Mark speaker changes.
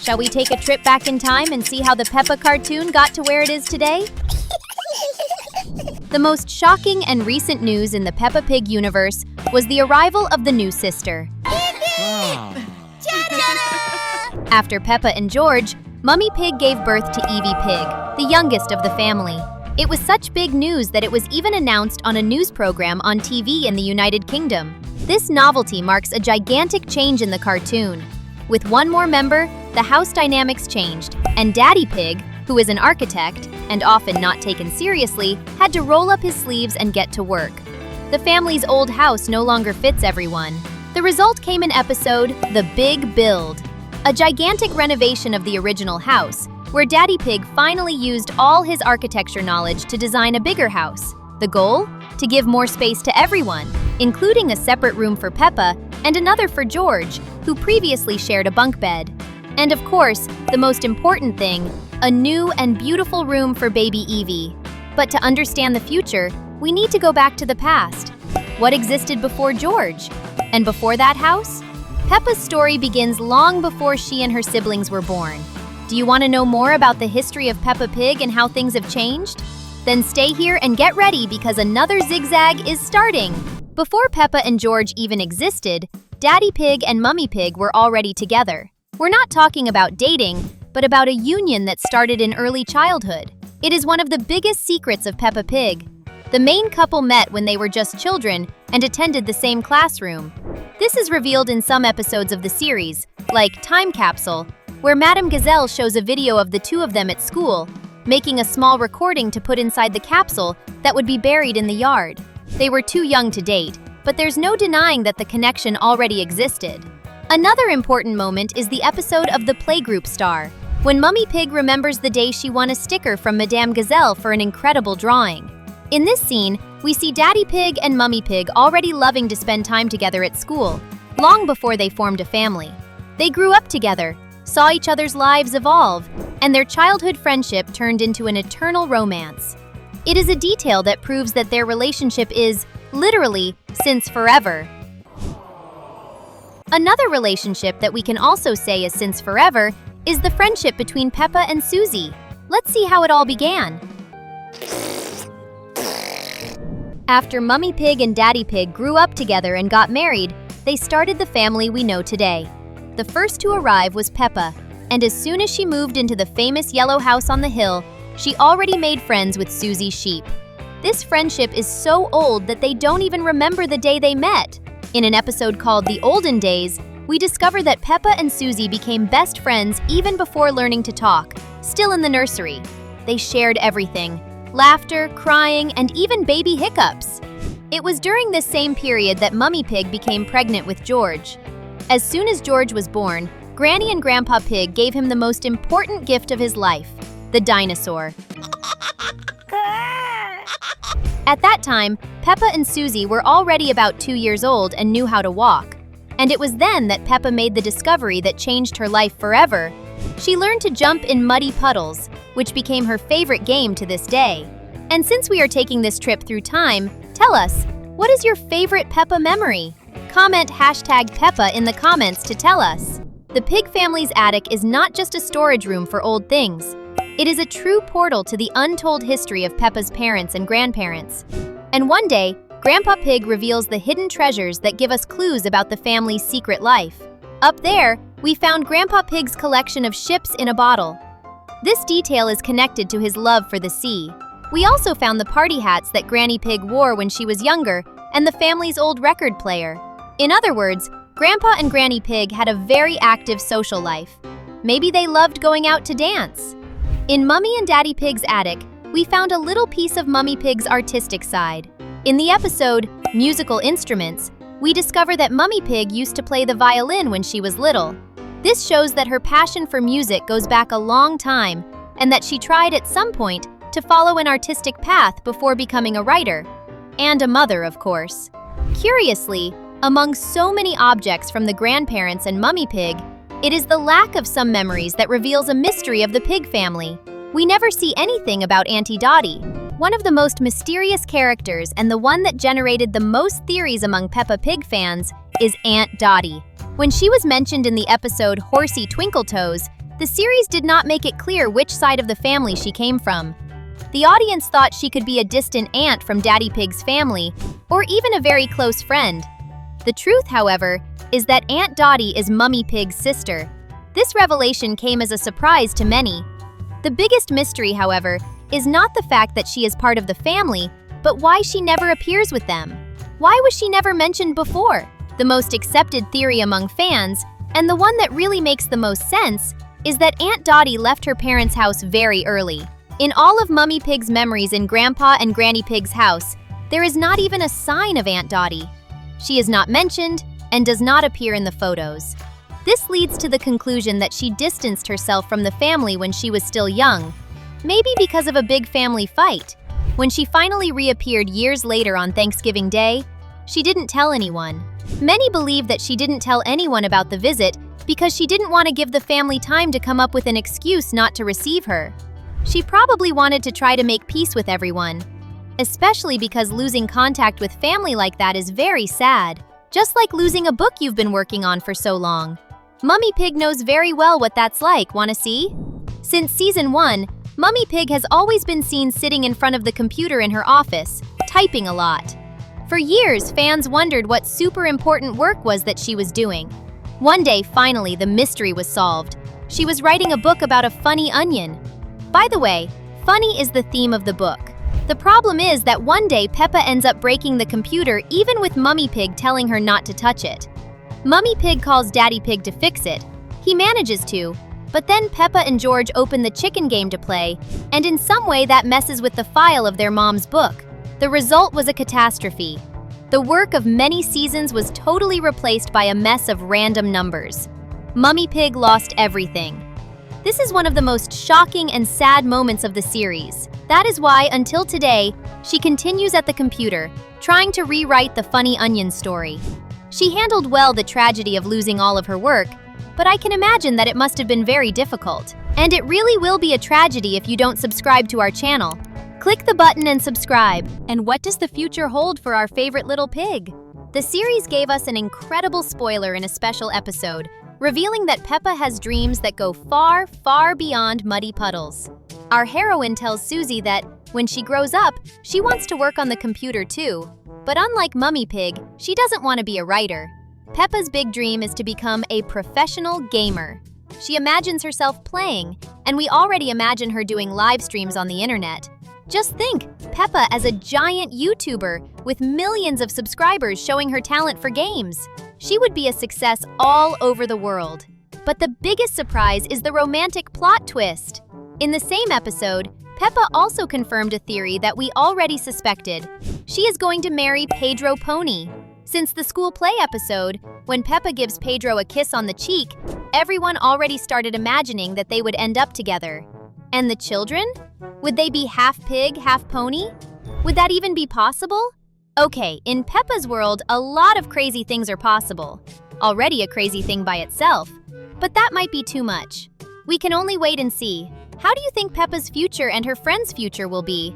Speaker 1: Shall we take a trip back in time and see how the Peppa cartoon got to where it is today? The most shocking and recent news in the Peppa Pig universe was the arrival of the new sister. After Peppa and George, Mummy Pig gave birth to Evie Pig, the youngest of the family. It was such big news that it was even announced on a news program on TV in the United Kingdom. This novelty marks a gigantic change in the cartoon. With one more member, the house dynamics changed, and Daddy Pig, who is an architect and often not taken seriously, had to roll up his sleeves and get to work. The family's old house no longer fits everyone. The result came in episode The Big Build, a gigantic renovation of the original house, where Daddy Pig finally used all his architecture knowledge to design a bigger house. The goal? To give more space to everyone, including a separate room for Peppa and another for George, who previously shared a bunk bed. And of course, the most important thing, a new and beautiful room for baby Evie. But to understand the future, we need to go back to the past. What existed before George? And before that house? Peppa's story begins long before she and her siblings were born. Do you want to know more about the history of Peppa Pig and how things have changed? Then stay here and get ready because another zigzag is starting. Before Peppa and George even existed, Daddy Pig and Mummy Pig were already together. We're not talking about dating, but about a union that started in early childhood. It is one of the biggest secrets of Peppa Pig. The main couple met when they were just children and attended the same classroom. This is revealed in some episodes of the series, like Time Capsule, where Madame Gazelle shows a video of the two of them at school, making a small recording to put inside the capsule that would be buried in the yard. They were too young to date, but there's no denying that the connection already existed. Another important moment is the episode of the Playgroup Star, when Mummy Pig remembers the day she won a sticker from Madame Gazelle for an incredible drawing. In this scene, we see Daddy Pig and Mummy Pig already loving to spend time together at school, long before they formed a family. They grew up together, saw each other's lives evolve, and their childhood friendship turned into an eternal romance. It is a detail that proves that their relationship is, literally, since forever. Another relationship that we can also say is since forever is the friendship between Peppa and Suzie. Let's see how it all began. After Mummy Pig and Daddy Pig grew up together and got married, they started the family we know today. The first to arrive was Peppa, and as soon as she moved into the famous yellow house on the hill, she already made friends with Suzie's sheep. This friendship is so old that they don't even remember the day they met. In an episode called The Olden Days, we discover that Peppa and Suzie became best friends even before learning to talk, still in the nursery. They shared everything: laughter, crying, and even baby hiccups. It was during this same period that Mummy Pig became pregnant with George. As soon as George was born, Granny and Grandpa Pig gave him the most important gift of his life, the dinosaur. At that time, Peppa and Suzie were already about 2 years old and knew how to walk. And it was then that Peppa made the discovery that changed her life forever. She learned to jump in muddy puddles, which became her favorite game to this day. And since we are taking this trip through time, tell us, what is your favorite Peppa memory? Comment #Peppa in the comments to tell us. The Pig family's attic is not just a storage room for old things. It is a true portal to the untold history of Peppa's parents and grandparents. And one day, Grandpa Pig reveals the hidden treasures that give us clues about the family's secret life. Up there, we found Grandpa Pig's collection of ships in a bottle. This detail is connected to his love for the sea. We also found the party hats that Granny Pig wore when she was younger and the family's old record player. In other words, Grandpa and Granny Pig had a very active social life. Maybe they loved going out to dance. In Mummy and Daddy Pig's attic, we found a little piece of Mummy Pig's artistic side. In the episode, Musical Instruments, we discover that Mummy Pig used to play the violin when she was little. This shows that her passion for music goes back a long time, and that she tried at some point to follow an artistic path before becoming a writer. And a mother, of course. Curiously, among so many objects from the grandparents and Mummy Pig, it is the lack of some memories that reveals a mystery of the Pig family. We never see anything about Auntie Doy, one of the most mysterious characters and the one that generated the most theories among Peppa Pig fans is Aunt Dottie. When she was mentioned in the episode Horsey Twinkletoes, The series did not make it clear which side of the family she came from. The audience thought she could be a distant aunt from Daddy Pig's family, or even a very close friend. The truth, however, is that Aunt Dottie is Mummy Pig's sister. This revelation came as a surprise to many. The biggest mystery, however, is not the fact that she is part of the family, but why she never appears with them. Why was she never mentioned before? The most accepted theory among fans, and the one that really makes the most sense, is that Aunt Dottie left her parents' house very early. In all of Mummy Pig's memories in Grandpa and Granny Pig's house, there is not even a sign of Aunt Dottie. She is not mentioned and does not appear in the photos. This leads to the conclusion that she distanced herself from the family when she was still young, maybe because of a big family fight. When she finally reappeared years later on Thanksgiving Day, she didn't tell anyone. Many believe that she didn't tell anyone about the visit because she didn't want to give the family time to come up with an excuse not to receive her. She probably wanted to try to make peace with everyone, especially because losing contact with family like that is very sad, just like losing a book you've been working on for so long. Mummy Pig knows very well what that's like, wanna see? Since season 1, Mummy Pig has always been seen sitting in front of the computer in her office, typing a lot. For years, fans wondered what super important work was that she was doing. One day, finally, the mystery was solved. She was writing a book about a funny onion. By the way, funny is the theme of the book. The problem is that one day Peppa ends up breaking the computer even with Mummy Pig telling her not to touch it. Mummy Pig calls Daddy Pig to fix it. He manages to, but then Peppa and George open the chicken game to play, and in some way that messes with the file of their mom's book. The result was a catastrophe. The work of many seasons was totally replaced by a mess of random numbers. Mummy Pig lost everything. This is one of the most shocking and sad moments of the series. That is why, until today, she continues at the computer, trying to rewrite the funny onion story. She handled well the tragedy of losing all of her work, but I can imagine that it must have been very difficult. And it really will be a tragedy if you don't subscribe to our channel. Click the button and subscribe. And what does the future hold for our favorite little pig? The series gave us an incredible spoiler in a special episode, revealing that Peppa has dreams that go far, far beyond muddy puddles. Our heroine tells Suzie that, when she grows up, she wants to work on the computer too. But unlike Mummy Pig, she doesn't want to be a writer. Peppa's big dream is to become a professional gamer. She imagines herself playing, and we already imagine her doing live streams on the internet. Just think, Peppa as a giant YouTuber with millions of subscribers showing her talent for games. She would be a success all over the world. But the biggest surprise is the romantic plot twist. In the same episode, Peppa also confirmed a theory that we already suspected. She is going to marry Pedro Pony. Since the school play episode, when Peppa gives Pedro a kiss on the cheek, everyone already started imagining that they would end up together. And the children? Would they be half pig, half pony? Would that even be possible? Okay, in Peppa's world, a lot of crazy things are possible. Already a crazy thing by itself. But that might be too much. We can only wait and see. How do you think Peppa's future and her friends' future will be?